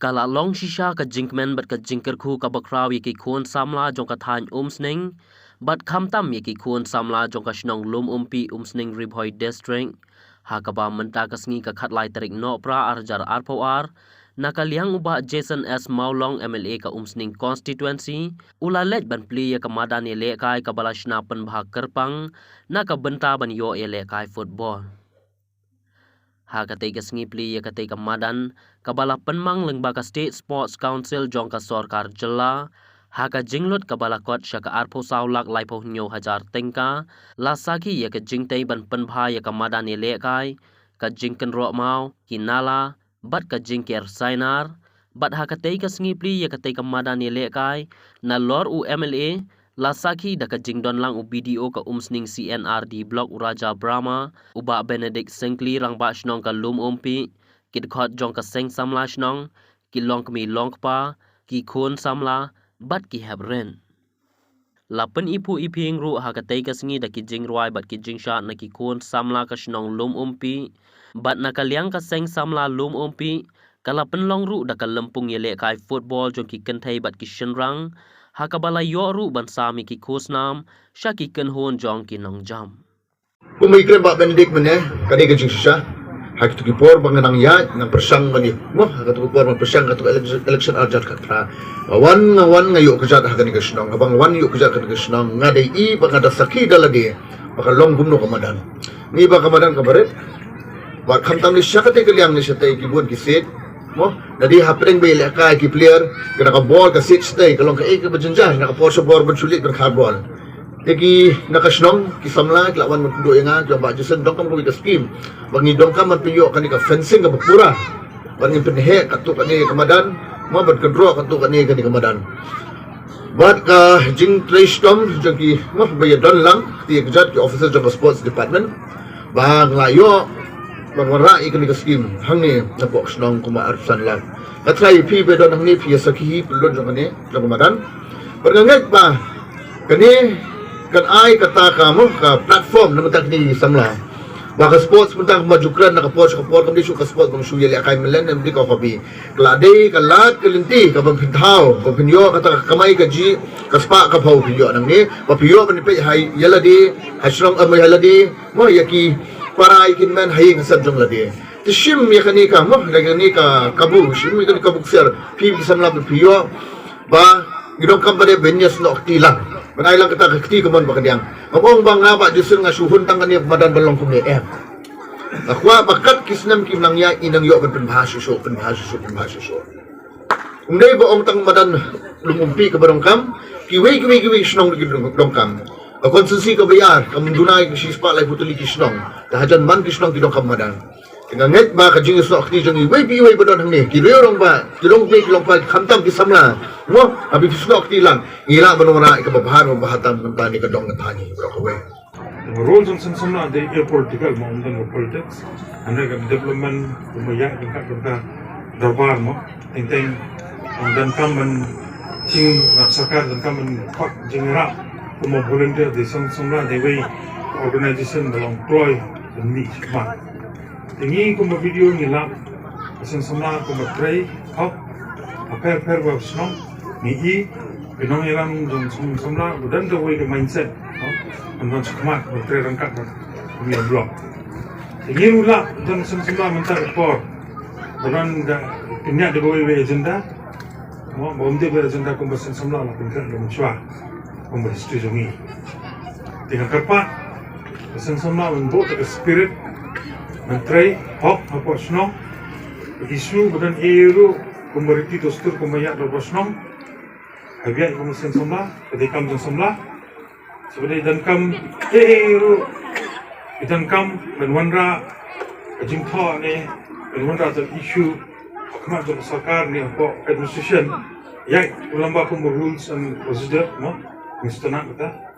Kala long shisha ka jinkmen bat ka jinker khu ka bakraw ki khon samla jong ka than sning bat kham tam ki khon samla jong ka shnong lum pi sning ribhoi district ha ka ba menta ka sngi ka khat lai tarik no pra arjar arpoar nakaliang uba Jason S Maulong MLA ka sning constituency ula let ban pli ya ka madani le kai ka balashna pan bha kerpang na ka benta ban yo ele kai football ha katai ka sngi pli ya katai ka madan kabala penmang lengba ka State Sports Council jong ka sorkar jela ha ka jinglut kabala kot sya ka arpo saulak laipo nyo hajar tengka la saki ya ka jingtai ban penbha ya ka madan ye le kai ka jingken ro mau kinala bat ka jingker sainar bat ha katai ka sngi pli ya katai ka madan ye le kai na lor u MLA Lasaki da ka jingdon lang u BDO ka sning CNRD Block Uraja Brahma uba Benedict Sengkli rang ba shnong ka lum pi kid khot jong ka seng samla shnong ki long kmi long pa ki khon samla bat ki habren lapen ipu iping ru ha ka tai ka sngi da ki jing rwai bat ki jing sha na ki khon samla ka shnong lum pi bat na ka liang ka seng samla lum pi kala pen long ru da ka lempung yele kai football jong ki kenthai bat ki shenrang hakabala yoru ban sami ki khosnam shaki kan hon jong ki nong jam Pumikre ba Benedict man kani ka jing siya hakito ki por bang nang yat nang persang mani mo hakito por man persang kato election arjat katra wan ngayo kajat hakani ka snong abang wan yo kajat ka snong ngade I bang ada saki daladi baka long gumno kamadan ni ba kamadan kabaret ba khamtam ni siya kate kaliang ni siya tay kibun kisit mo nadi hapring bele ka ki player kana ka ball ka sit stay kalong ka ek bajenja naka por sa bor sulit ber ball tegi nakasnong ki samla lawan man kudo nga jo ba Jason dong kam ko ka scheme bangi dong kam man piyo kani ka fencing ka pura bangi penhe katu kani kamadan mo bad ka draw katu kani kamadan bad ka jing tristom jagi mo bayadon lang ti kajat ki officer jong sports department bang layo Bangwara ikan ka scheme hangni na box nong kuma arsan lang. Katray pi bedon hangni pi sakihi pelun jong kani jong kamadan. Bergangat ba kani kan ai kata kamu ka platform na matak ni samla. Baka sports mentang majukran na kapor kami su ka sports bang suyali akay melen na hindi ka kabi. Klade kalat kalinti ka bang pintaw ka pinyo kata kamay ka ji kaspa ka pau pinyo nang ni papiyo man ni hay yaladi hasrong amay yaladi mo yaki para ikin man haying sa jong ladi. Tishim yakani ka mo lagani ka kabu shim yakani kabuk sir pi samla piyo ba gidong kambade benyas no aktilang. Manay lang kita kiti kaman ba kanyang. Among bang nga ba Jason nga suhun tang kanya madan balong kumni Akwa bakat kisnam kim nang ya inang yo penbahasa so. Umday ba ong tang madan lumumpi ka barong kam kiwi snong gidong kam. Konsensi ka bayar kamundunay si spalay putuli kisnong dahajan man kisnong gidong kam madan. Nganget ba ka jingis no akti jang iway ba don hangni kilorong ba kilong pa khamtam kisamla mo abi kisno akti lang ila ba nora ikababahan mo bahatan ng tani ka dong natani bro ko we roles on samsumna the political mo on politics and the development umaya ka darbar mo ting dan kaman sing sakar dan kaman kwak jingra mo volunteer the samsumna the way organization belong ploy the niche man tingi ko mo video nila asan samla ko mo try hop per web snong ni pinong ilang jong samla dan the way the mindset man sukmat mo try rangkat mi blog tingi ula dan samla mentar report dan kenya de boy agenda mo bomde be agenda ko basan samla la pinkan mo chwa ko mo history jongi tinga karpa basan samla on both the spirit menteri hok apa snong isu bukan eru komuniti dostur komayak do snong habia komusen somla kedekam jong somla sebenarnya dan kam eru dan kam menwandra jing tho ne menwandra the issue kemat jong sarkar ni apa administration yang ulamba ko rules and procedure no mistana kata